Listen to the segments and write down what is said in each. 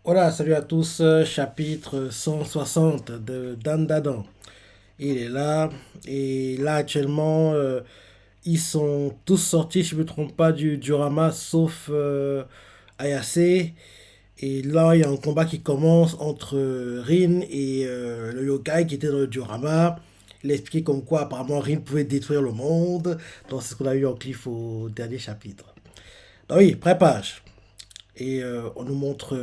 Voilà, salut à tous, chapitre 160 de Dan Dadan. Il est là, et là actuellement, ils sont tous sortis, si je ne me trompe pas, du diorama, sauf Ayase. Et là, il y a un combat qui commence entre Rin et le yokai qui était dans le diorama. Il a expliqué comme quoi, apparemment, Rin pouvait détruire le monde. Donc, c'est ce qu'on a eu en cliff au dernier chapitre. Donc, oui, prépage. Et on nous montre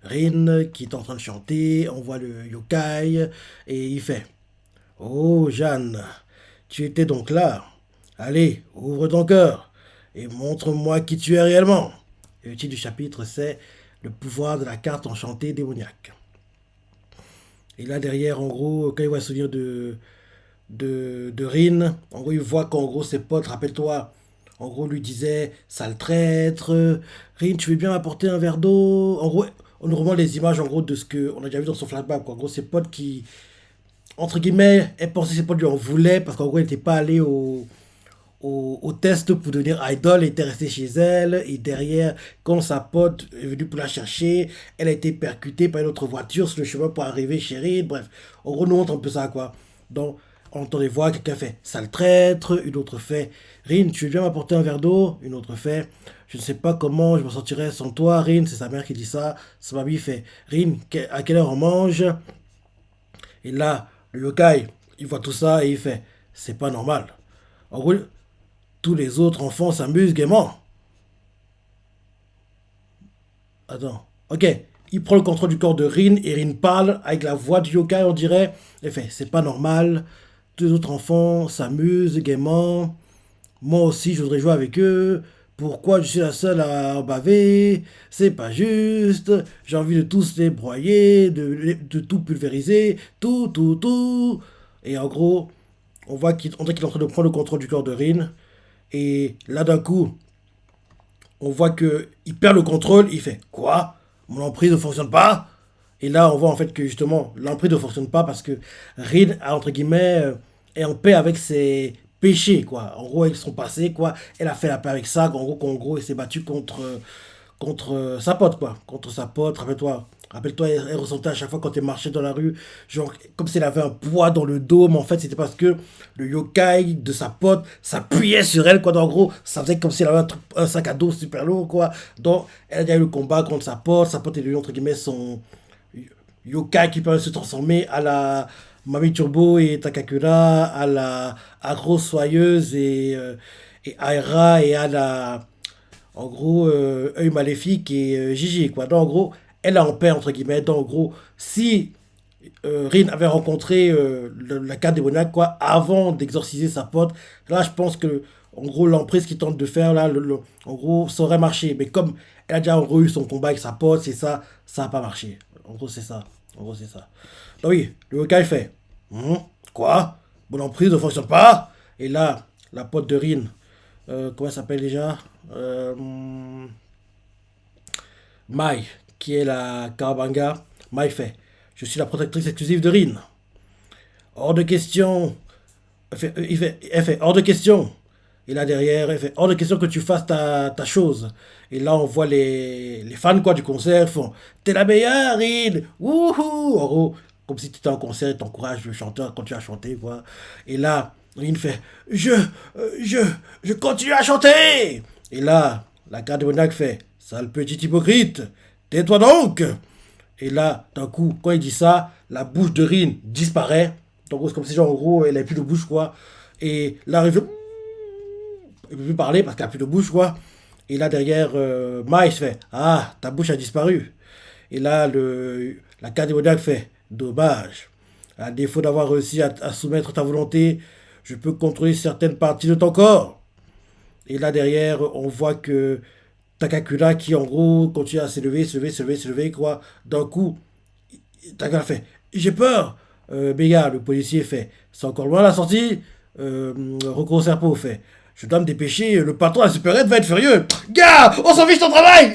Rin qui est en train de chanter, on voit le yokai, et il fait Oh Jeanne, tu étais donc là. Allez, ouvre ton cœur et montre-moi qui tu es réellement. Et le titre du chapitre, c'est Le pouvoir de la carte enchantée démoniaque. Et là derrière, en gros, quand il voit le souvenir de Rin. En gros, il voit qu'en gros, ses potes, rappelle-toi, en gros, lui disaient, sale traître, Rin, tu veux bien m'apporter un verre d'eau? En gros, on nous remonte les images, en gros, de ce qu'on a déjà vu dans son flashback, quoi. En gros, ses potes qui, entre guillemets, elle pensait que ses potes lui en voulaient, parce qu'en gros, elle n'était pas allée au test pour devenir idol, elle était restée chez elle, et derrière, quand sa pote est venue pour la chercher, elle a été percutée par une autre voiture sur le chemin pour arriver chez Rin, bref. En gros, nous montre un peu ça, quoi. Donc, on entend des voix, quelqu'un fait sale traître, une autre fait Rin, tu veux bien m'apporter un verre d'eau? Une autre fait je ne sais pas comment je me sentirais sans toi, Rin, c'est sa mère qui dit ça. Sa mamie fait Rin, à quelle heure on mange? Et là, le yokai, il voit tout ça et il fait c'est pas normal. En gros, tous les autres enfants s'amusent gaiement. Attends, ok. Il prend le contrôle du corps de Rin et Rin parle avec la voix du yokai, on dirait. Il fait c'est pas normal. Tous les autres enfants s'amusent gaiement. Moi aussi, je voudrais jouer avec eux. Pourquoi je suis la seule à en baver? C'est pas juste. J'ai envie de tous les broyer, de tout pulvériser, tout, tout, tout. Et en gros, on dirait qu'il est en train de prendre le contrôle du corps de Rin. Et là, d'un coup, on voit que il perd le contrôle. Il fait quoi? Mon emprise ne fonctionne pas? Et là, on voit en fait que justement, l'emprise ne fonctionne pas parce que Reed, entre guillemets, est en paix avec ses péchés, quoi. En gros, avec son passé, quoi. Elle a fait la paix avec ça. En gros, elle s'est battue contre sa pote, quoi. Contre sa pote, rappelle-toi. Rappelle-toi, elle ressentait à chaque fois quand elle marchait dans la rue, genre, comme si elle avait un poids dans le dos, mais en fait, c'était parce que le yokai de sa pote s'appuyait sur elle, quoi. Donc, en gros, ça faisait comme si elle avait un sac à dos super lourd, quoi. Donc, elle a eu le combat contre sa pote est devenue, entre guillemets, son yokai qui peut se transformer à la Mami Turbo et Takakura, à la Agro Soyeuse et Aira et à la en gros, œil maléfique et Gigi, quoi. Donc, en gros, elle est en paix, entre guillemets. Donc, en gros, si Rin avait rencontré la carte démoniaque, quoi, avant d'exorciser sa pote, là, je pense que, en gros, l'emprise qu'il tente de faire, là, en gros, ça aurait marché. Mais comme elle a déjà en gros eu son combat avec sa pote, c'est ça, ça n'a pas marché. En gros, c'est ça. En gros, c'est ça. Donc, oui, le Hawkeye fait quoi? Mon emprise ne fonctionne pas? Et là, la pote de Rin, comment elle s'appelle déjà? Euh, Mai, qui est la Kawabanga, Mai fait je suis la protectrice exclusive de Rin. Hors de question. Elle fait hors de question. Et là derrière, elle fait hors de question que tu fasses ta chose. Et là, on voit les fans quoi, du concert font t'es la meilleure, Rin! Wouhou! En gros, comme si tu étais en concert et t'encourages le chanteur quand tu as chanté, quoi. Et là, Rin fait je, je, je continue à chanter! Et là, la garde de Monac fait sale petit hypocrite, tais-toi donc! Et là, d'un coup, quand il dit ça, la bouche de Rin disparaît. Donc, c'est comme si, genre, en gros, elle n'a plus de bouche, quoi. Et là, il ne peut plus parler parce qu'elle n'a plus de bouche, quoi. Et là, derrière, Miles fait ah, ta bouche a disparu. Et là, la carte fait dommage. À défaut d'avoir réussi à soumettre ta volonté, je peux contrôler certaines parties de ton corps. Et là, derrière, on voit que Takakura, qui en gros continue à s'élever, s'élever, quoi. D'un coup, Takakura fait j'ai peur. Béga, le policier fait c'est encore loin la sortie. Rocco Serpo fait je dois me dépêcher, le patron à la supérette va être furieux. Gars, on s'en fiche ton travail.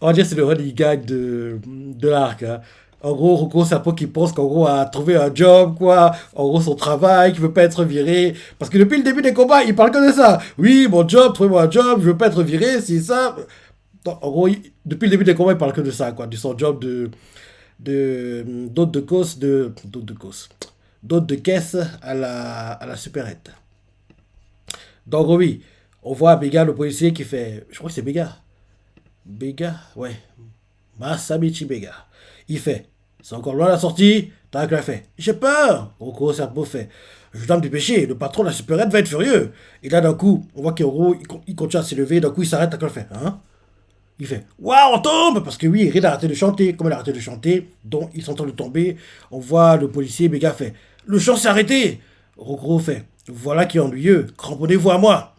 On va dire que c'est le running gag de l'arc. Hein. En gros, Rocco Serpo qui pense qu'en gros a trouvé un job, quoi. En gros, son travail, qui veut pas être viré. Parce que depuis le début des combats, il parle que de ça. Oui, mon job, trouvez-moi un job, je veux pas être viré, c'est ça. Donc, en gros, depuis le début des combats, il parle que de ça, quoi, de son job d'hôte de cause, d'hôte de caisse à la supérette. Donc, oui, on voit Bega, le policier, qui fait. Je crois que c'est Bega. Bega, ouais. Masamichi Bega. Il fait. C'est encore loin la sortie. Tac, il fait. J'ai peur. Roko Serpo fait. Je dois me dépêcher. Le patron de la supérette va être furieux. Et là, d'un coup, on voit qu'Hiro, il continue à s'élever. D'un coup, il s'arrête. Tac, il fait. Hein? Il fait waouh, on tombe. Parce que oui, Rin a arrêté de chanter. Comme elle a arrêté de chanter, donc il s'entend de tomber. On voit le policier Bega fait. Le chant s'est arrêté. Roko fait. Voilà qui est ennuyeux. Cramponnez-vous à moi.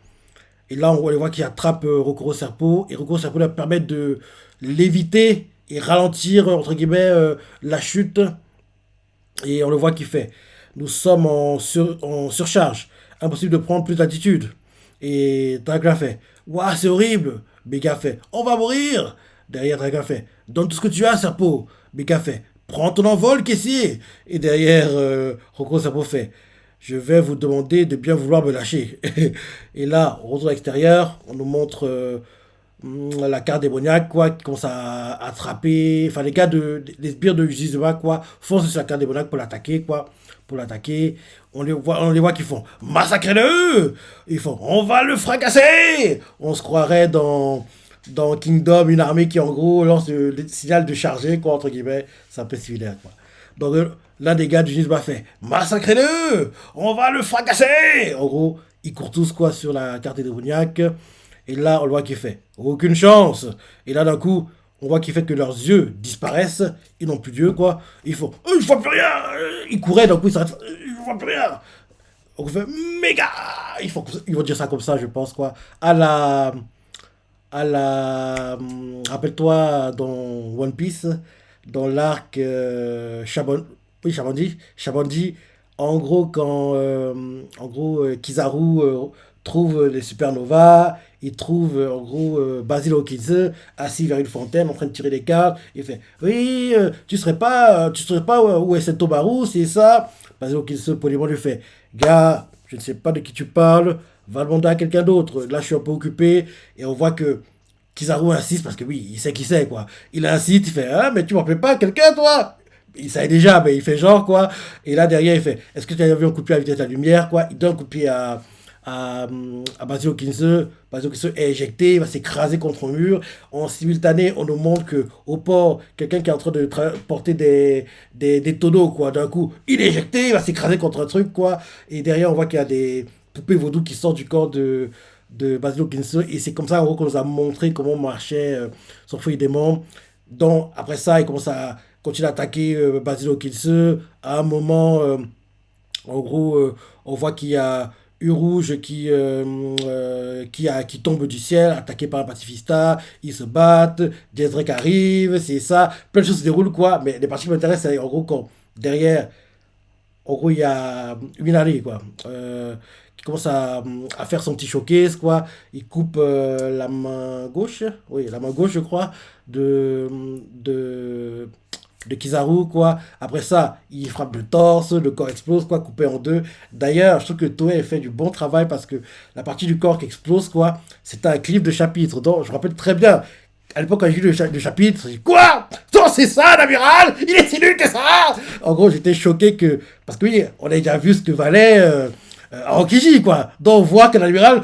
Et là, on les voit qui attrape Rokuro Serpo. Et Rokuro Serpo leur permet de l'éviter et ralentir, entre guillemets, la chute. Et on le voit qui fait. Nous sommes en surcharge. Impossible de prendre plus d'altitude. Et Dragla fait. Waouh, c'est horrible. Bega fait. On va mourir. Derrière, Dragla fait. Donne tout ce que tu as, Serpo. Bega fait. Prends ton envol, caissier. Et derrière, Rokuro Serpo fait. Je vais vous demander de bien vouloir me lâcher. Et là, on retourne à l'extérieur, on nous montre la carte démoniaque, quoi, qui commence à attraper. Enfin, les gars, les sbires de Jizuma, quoi, foncent sur la carte démoniaque pour l'attaquer, quoi. Pour l'attaquer. On les voit qui font massacrez-le. Ils font on va le fracasser. On se croirait dans Kingdom, une armée qui, en gros, lance le signal de charger, quoi, entre guillemets. C'est un peu similaire, quoi. Donc, l'un des gars du Jizba fait massacrez-le. On va le fracasser. En gros, ils courent tous, quoi, sur la carte démoniaque. Et là, on le voit qu'il fait aucune chance. Et là, d'un coup, on voit qu'il fait que leurs yeux disparaissent. Ils n'ont plus d'yeux, quoi. Ils font je vois plus rien. Ils couraient, d'un coup, ils s'arrêtent. Je vois plus rien. On fait méga. Ils vont dire ça comme ça, je pense, quoi. Rappelle-toi dans One Piece, dans l'arc Shabandi, en gros, Kizaru trouve les supernovas, il trouve en gros Basil Hawkins assis vers une fontaine en train de tirer des cartes. Il fait oui, tu serais pas où est cet Tobaru, c'est ça. Basil Hawkins poliment lui fait gars, je ne sais pas de qui tu parles, va demander à quelqu'un d'autre. Là, je suis un peu occupé et on voit que Kizaru insiste parce que oui, il sait qui c'est quoi. Il incite, il fait ah mais tu m'appelles pas quelqu'un toi. Il savait déjà, mais il fait genre quoi. Et là derrière il fait est-ce que tu as vu un coup de pied à la vitesse de la lumière quoi. Il donne un coup de pied à Basil Hawkins. Basil Hawkins est éjecté, il va s'écraser contre un mur. En simultané, on nous montre que au port, quelqu'un qui est en train de porter des tonneaux quoi. D'un coup, il est éjecté, il va s'écraser contre un truc quoi. Et derrière on voit qu'il y a des poupées vaudou qui sortent du corps de Basil Hawkins. Et c'est comme ça, en gros, qu'on nous a montré comment marchait son feuille des membres. Donc, après ça, il commence à continuer à attaquer Basil Hawkins. À un moment, en gros, on voit qu'il y a Urouge qui tombe du ciel, attaqué par un pacifista. Ils se battent. Jezrek arrive, c'est ça. Plein de choses se déroulent, quoi. Mais les parties qui m'intéressent, c'est en gros quand derrière en gros, il y a Minari, quoi, qui commence à faire son petit showcase, quoi. Il coupe la main gauche, oui, la main gauche, je crois, de, de, de Kizaru, quoi. Après ça, il frappe le torse, le corps explose, quoi, coupé en deux. D'ailleurs, je trouve que Toei fait du bon travail parce que la partie du corps qui explose, quoi, c'est un clip de chapitre. Donc, je me rappelle très bien à l'époque, quand j'ai lu le chapitre, j'ai dit quoi? Non, c'est ça, l'amiral. Il est si nul que ça. En gros, j'étais choqué que... Parce que oui, on a déjà vu ce que valait Aokiji, quoi. Donc, on voit que l'amiral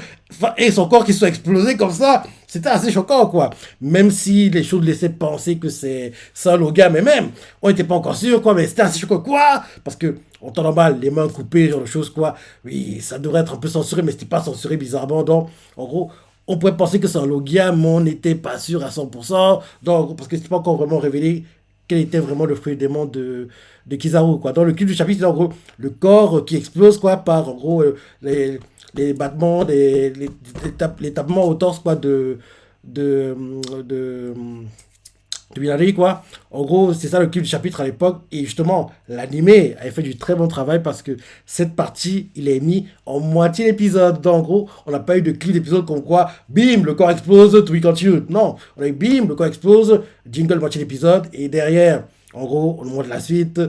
et son corps qui sont explosés comme ça, c'était assez choquant, quoi. Même si les choses laissaient penser que c'est ça, le gars, mais même, on n'était pas encore sûr, quoi. Mais c'était assez choquant, quoi. Parce que, en temps normal, les mains coupées, genre de choses, quoi. Oui, ça devrait être un peu censuré, mais c'était pas censuré bizarrement. Donc, en gros... On pourrait penser que c'est un Logia, mais on n'était pas sûr à 100%. Donc, parce que c'est pas encore vraiment révélé quel était vraiment le fruit des démon de Kizaru, quoi. Dans le clip du chapitre, c'est en gros le corps qui explose, quoi, par en gros les battements, les tapements au torse, quoi, de, de, de Minari, quoi. En gros, c'est ça le clip du chapitre à l'époque. Et justement, l'animé avait fait du très bon travail parce que cette partie, il est mis en moitié d'épisode. Donc, en gros, on n'a pas eu de clip d'épisode comme quoi, bim, le corps explose, to be continued. Non, on a eu bim, le corps explose, jingle moitié d'épisode. Et derrière, en gros, on nous montre la suite.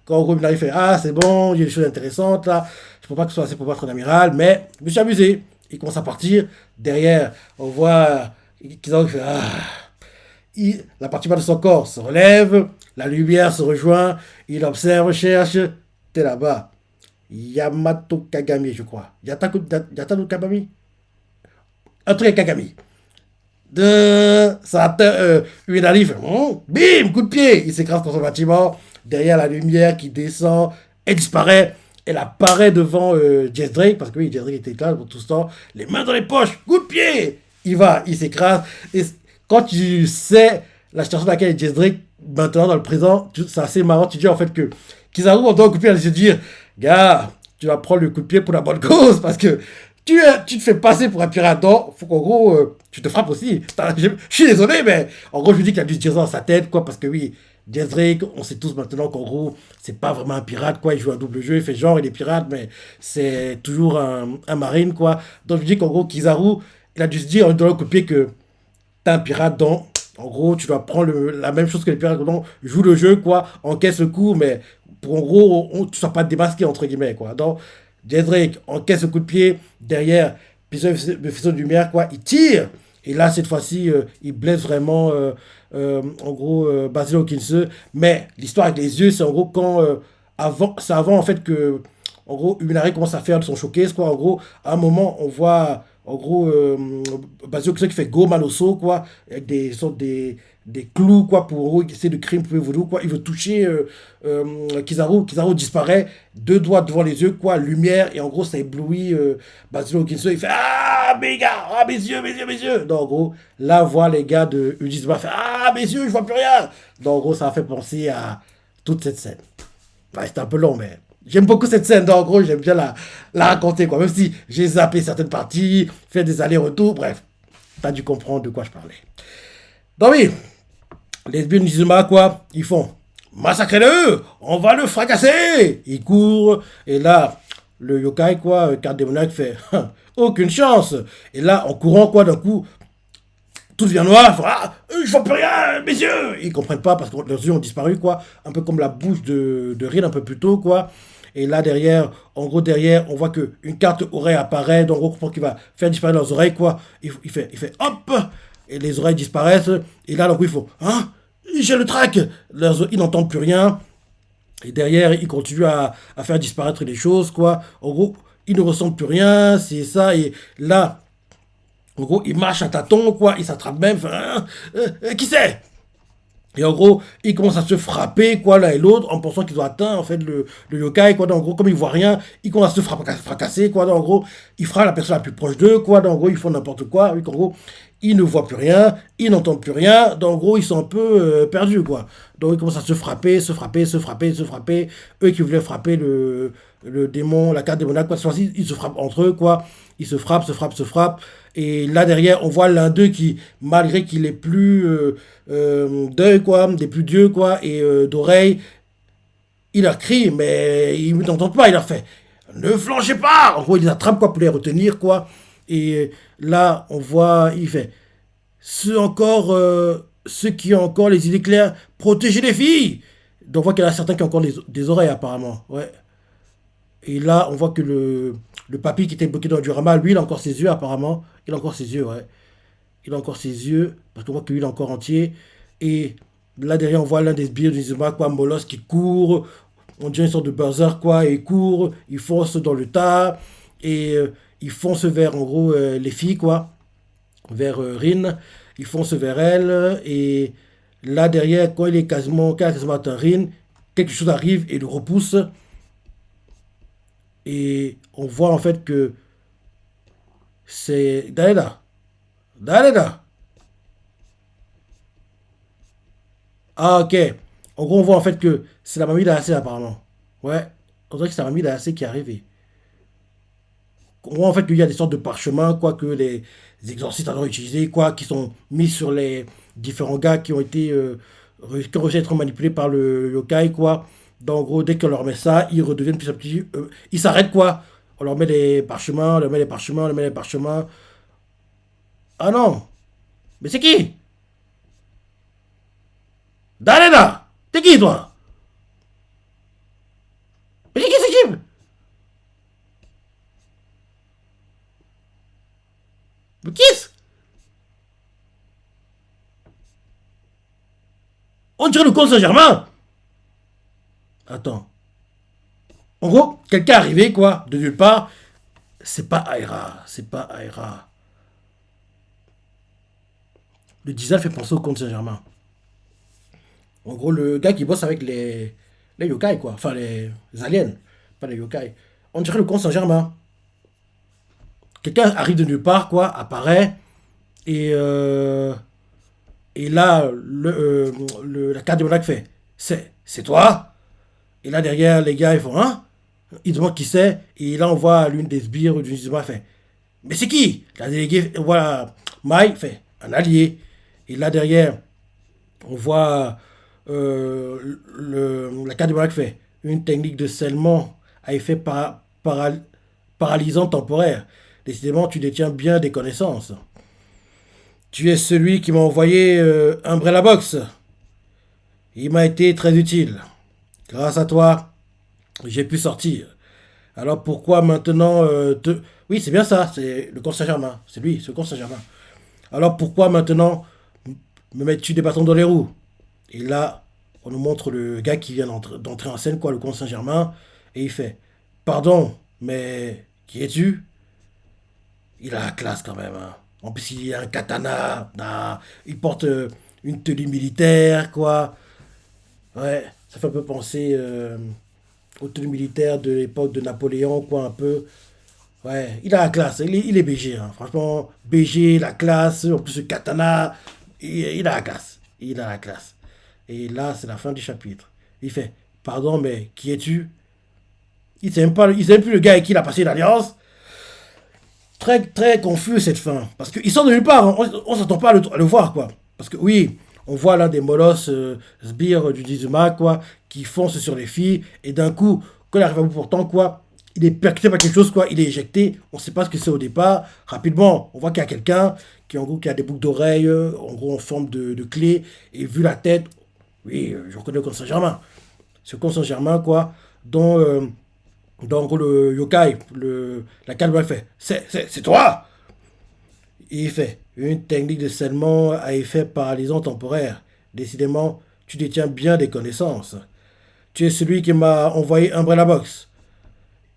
Quand en gros, Minari fait, ah, c'est bon, il y a des choses intéressantes là. Je ne pense pas que ce soit assez pour battre un amiral, mais je me suis amusé. Il commence à partir. Derrière, on voit Kizaru fait ah. La partie bas de son corps se relève, la lumière se rejoint, il observe, cherche, t'es là-bas. Yamato Kagami, je crois. Yatato Kagami. Un truc avec Kagami. Ça atteint une arrive, bim, coup de pied, il s'écrase dans son bâtiment, derrière la lumière qui descend, elle disparaît, elle apparaît devant Jess Drake, parce que oui, Jess Drake était là pour tout ce temps, les mains dans les poches, coup de pied, il s'écrase, et quand tu sais la situation dans laquelle est Jess Drake, maintenant dans le présent, c'est assez marrant, tu dis en fait que Kizaru, en tant que coup de pied, elle se dire, gars, tu vas prendre le coup de pied pour la bonne cause, parce que tu te fais passer pour un pirate, donc faut qu'en gros, tu te frappes aussi. Je suis désolé, mais en gros, je lui dis qu'il a dû se dire ça dans sa tête, quoi, parce que oui, Jess Drake, on sait tous maintenant qu'en gros, c'est pas vraiment un pirate, quoi, il joue un double jeu, il fait genre, il est pirate, mais c'est toujours un marine, quoi. Donc je lui dis qu'en gros, Kizaru, il a dû se dire en lui donnant le coup de pied que t'es un pirate, donc en gros, tu dois prendre la même chose que les pirates, donc joue le jeu, quoi, encaisse le coup, mais pour en gros, tu sois pas démasqué, entre guillemets, quoi. Donc, Jess Drake encaisse le coup de pied derrière, puis le faisceau de lumière, quoi, il tire. Et là, cette fois-ci, il blesse vraiment, en gros, Basil Hawkinson. Mais l'histoire avec les yeux, c'est en gros quand. C'est avant, en fait, que. En gros, Uminari commence à faire de son showcase, quoi. En gros, à un moment, on voit. En gros, Basil Hawkinson qui fait go mal au saut, quoi. Avec des sortes des clous, quoi, pour en gros, essayer de créer un peu voodoo, quoi. Il veut toucher Kizaru. Kizaru disparaît, deux doigts devant les yeux, quoi, lumière, et en gros, ça éblouit Basil Hawkinson. Il fait ah, mes gars, ah, mes yeux, mes yeux, mes yeux. Donc, en gros, là, voit les gars de Udisba faire ah, mes yeux, je vois plus rien. Donc, en gros, ça a fait penser à toute cette scène. Ouais, c'était un peu long, mais j'aime beaucoup cette scène. Donc, en gros, j'aime bien la raconter, quoi. Même si j'ai zappé certaines parties, fait des allers-retours, bref, t'as dû comprendre de quoi je parlais. Donc, oui, les espions d'Izuma, quoi, ils font massacrez-le, on va le fracasser. Ils courent, et là, le yokai, quoi, carte démoniaque fait aucune chance. Et là, en courant, quoi, d'un coup, tout devient noir. Ils font, ah, je vois plus rien, mes yeux. Ils comprennent pas parce que leurs yeux ont disparu, quoi. Un peu comme la bouche de Rin un peu plus tôt, quoi. Et là, derrière, en gros, derrière, on voit qu'une carte oreille apparaît. Donc, on comprend qu'il va faire disparaître leurs oreilles, quoi. Il fait hop, et les oreilles disparaissent. Et là, donc, il faut, hein, j'ai le trac. Ils n'entendent plus rien. Et derrière, ils continuent à faire disparaître les choses, quoi. En gros, ils ne ressentent plus rien, c'est ça. Et là, en gros, ils marchent à tâtons, quoi. Ils s'attrapent même. Enfin, hein, qui c'est? Et en gros, ils commencent à se frapper, quoi, l'un et l'autre, en pensant qu'ils ont atteint, en fait, le yokai, quoi. Donc, en gros, comme ils voient rien, ils commencent à se fracasser, quoi. Donc, en gros, ils frappent la personne la plus proche d'eux, quoi. Donc, en gros, ils font n'importe quoi. Oui, en gros, ils ne voient plus rien, ils n'entendent plus rien. Donc, en gros, ils sont un peu perdus, quoi. Donc, ils commencent à se frapper, se frapper, se frapper, se frapper. Eux qui voulaient frapper le démon, la carte démoniaque, quoi. Cette fois-ci, ils se frappent entre eux, quoi. Ils se frappent, se frappent, se frappent. Et là derrière, on voit l'un d'eux qui, malgré qu'il est plus d'œil, quoi, des plus d'yeux, quoi, et d'oreilles, il leur crie, mais ils n'entendent pas. Il leur fait ne flanchez pas. En gros, il les attrape, quoi, pour les retenir, quoi. Et là, on voit, il fait ceux qui ont encore les idées claires, protégez les filles. Donc on voit qu'il y en a certains qui ont encore des oreilles, apparemment. Ouais. Et là, on voit que le papy qui était bloqué dans le diorama, lui, il a encore ses yeux, apparemment. Il a encore ses yeux, ouais. Il a encore ses yeux, parce qu'on voit que lui, il est encore entier. Et là, derrière, on voit l'un des sbires du Zuma, quoi, Molos, qui court. On dirait une sorte de buzzer, quoi. Et il court, il fonce dans le tas. Et il fonce vers, en gros, les filles, quoi. Vers Rin. Il fonce vers elle. Et là, derrière, quand il est quasiment atteint Rin, quelque chose arrive et le repousse. Et on voit en fait que c'est Daleda. Daleda. Ah, ok. En gros, on voit en fait que c'est la mamie d'A.C. apparemment. Ouais. On dirait que c'est la mamie d'A.C. qui est arrivée. On voit en fait qu'il y a des sortes de parchemins, quoi, que les exorcistes ont utilisés, quoi, qui sont mis sur les différents gars qui ont été. Qui ont réussi à être manipulés par le yokai, quoi. Donc, en gros, dès qu'on leur met ça, ils redeviennent petit à petit. Ils s'arrêtent, quoi. On leur met des parchemins, on leur met des parchemins, on leur met des parchemins. Ah non! Mais c'est qui? Dalena! T'es qui, toi? Mais c'est qui? Mais qui? On dirait le comte Saint-Germain. Attends. En gros, quelqu'un est arrivé, quoi, de nulle part. C'est pas Aira. C'est pas Aira. Le design fait penser au comte Saint-Germain. En gros, le gars qui bosse avec les yokai, quoi. Enfin, les aliens. Pas les yokai. On dirait le comte Saint-Germain. Quelqu'un arrive de nulle part, quoi, apparaît. Et, euh, et là, la carte de Monac fait c'est toi. Et là, derrière, les gars, ils font hein. Ils demandent qui c'est. Et là, on voit l'une des sbires du Nizuma fait mais c'est qui? La déléguée, voilà, Mai fait un allié. Et là, derrière, on voit la carte de Monac fait une technique de scellement à effet paralysant temporaire. Décidément, tu détiens bien des connaissances. Tu es celui qui m'a envoyé Umbrella Box. Il m'a été très utile. Grâce à toi, j'ai pu sortir. Alors pourquoi maintenant te... Oui, c'est bien ça, c'est le comte Saint-Germain. C'est lui, c'est le comte Saint-Germain. Alors pourquoi maintenant me mets-tu des bâtons dans les roues? Et là, on nous montre le gars qui vient d'entrer en scène, quoi, le comte Saint-Germain. Et il fait pardon, mais qui es-tu? Il a la classe quand même, hein. En plus, il a un katana. Il porte une tenue militaire, quoi. Ouais, ça fait un peu penser aux tenues militaires de l'époque de Napoléon, quoi, un peu. Ouais, il a la classe. Il est BG, hein. Franchement, BG, la classe. En plus, le katana. Il a la classe. Il a la classe. Et là, c'est la fin du chapitre. Il fait pardon, mais qui es-tu? Il sait même pas, il sait même plus le gars avec qui il a passé l'alliance. Très très confus cette fin. Parce qu'il sort de nulle part, hein. On s'attend pas à le voir, quoi. Parce que oui, on voit là des molosses sbires du Dizuma, quoi, qui foncent sur les filles, et d'un coup, quand il arrive à bout pourtant, quoi, il est percuté par quelque chose, quoi, il est éjecté, on sait pas ce que c'est au départ. Rapidement, on voit qu'il y a quelqu'un qui, en gros, qui a des boucles d'oreilles, en gros, en forme de clé, et vu la tête, oui, je reconnais comme Saint-Germain. C'est comme Saint-Germain, quoi, dont donc le yokai, la calme fait c'est toi. Et il fait une technique de scellement à effet paralysant temporaire. Décidément, tu détiens bien des connaissances. Tu es celui qui m'a envoyé Umbrella Box.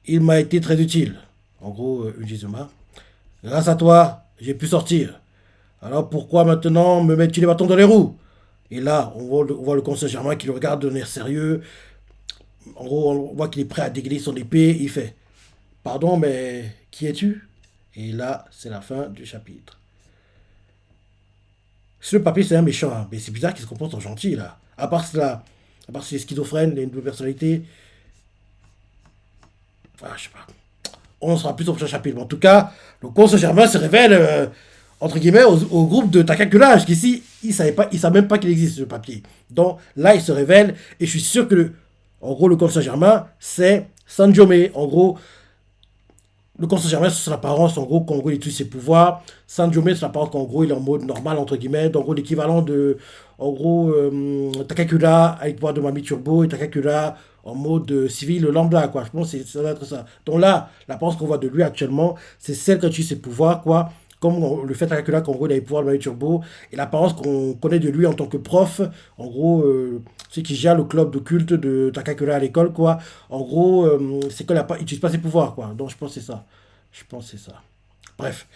Il m'a été très utile. En gros, Ujizuma. Grâce à toi, j'ai pu sortir. Alors pourquoi maintenant me mets-tu les bâtons dans les roues? Et là, on voit le conseil Germain qui le regarde d'un air sérieux. En gros, on voit qu'il est prêt à dégainer son épée. Il fait pardon, mais qui es-tu? Et là, c'est la fin du chapitre. Ce papier, c'est un méchant, hein, mais c'est bizarre qu'il se comporte en gentil, là. À part cela, à part ses schizophrènes, les deux personnalités. Ah, je sais pas. On sera plus au prochain chapitre. Mais en tout cas, le conseil Germain se révèle, entre guillemets, au groupe de Takakula. Jusqu'ici, il savait même pas qu'il existe ce papier. Donc là, il se révèle, et je suis sûr que, en gros, le conseil Germain, c'est Sanjome. En gros, le conseil Germain, c'est l'apparence, en gros, qu'en gros, il utilise ses pouvoirs. Sanjome, c'est l'apparence qu'en gros, il est en mode normal, entre guillemets. Donc, en gros, l'équivalent de, en gros, Takakura avec le pouvoir de Mami Turbo et Takakura en mode civil lambda, quoi. Je pense que ça va être ça. Donc là, l'apparence qu'on voit de lui actuellement, c'est celle qui utilise ses pouvoirs, quoi. Comme le fait Takakura, qu'en gros, il a les pouvoirs de Mami Turbo. Et l'apparence qu'on connaît de lui en tant que prof, en gros, c'est qui gère le club de culte de Takakura à l'école, quoi. En gros, c'est qu'il n'utilise pas ses pouvoirs, quoi. Donc je pense que c'est ça. Je pense que c'est ça. Bref.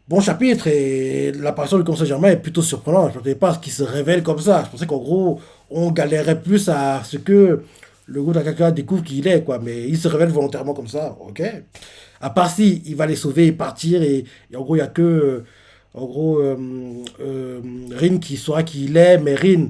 Bon chapitre et l'apparition du conseil Germain est plutôt surprenante. Je ne pensais pas ce qu'il se révèle comme ça. Je pensais qu'en gros, on galérait plus à ce que le groupe Takakura découvre qui il est, quoi. Mais il se révèle volontairement comme ça. Ok. À part si il va les sauver et partir et en gros, il n'y a que en gros, Rin qui saura qui il est, mais Rin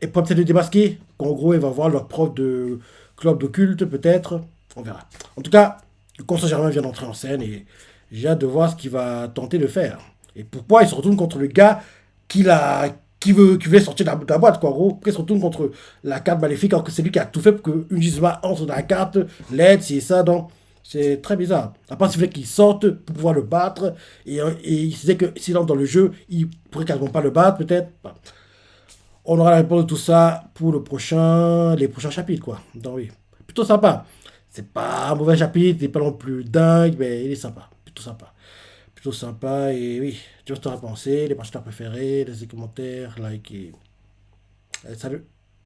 est pas peut-être le démasquer. Qu'en gros, il va voir leur prof de club d'occulte, peut-être. On verra. En tout cas, le conseil Germain vient d'entrer en scène et j'ai hâte de voir ce qu'il va tenter de faire. Et pourquoi il se retourne contre le gars qui veut sortir de la boîte, quoi. En gros, pourquoi il se retourne contre la carte maléfique alors que c'est lui qui a tout fait pour que Ujizuma entre dans la carte, l'aide, c'est ça, donc. C'est très bizarre. À part s'il voulait qu'il sorte pour pouvoir le battre. Et il se disait que s'il entre dans le jeu, il pourrait quasiment pas le battre, peut-être. Enfin, on aura la réponse de tout ça pour les prochains chapitres, quoi. Donc oui, plutôt sympa. C'est pas un mauvais chapitre, il n'est pas non plus dingue, mais il est sympa. Plutôt sympa. Plutôt sympa, et oui, tu vois ce que tu as pensé, les parties préférées, laissez des commentaires, like et Salut.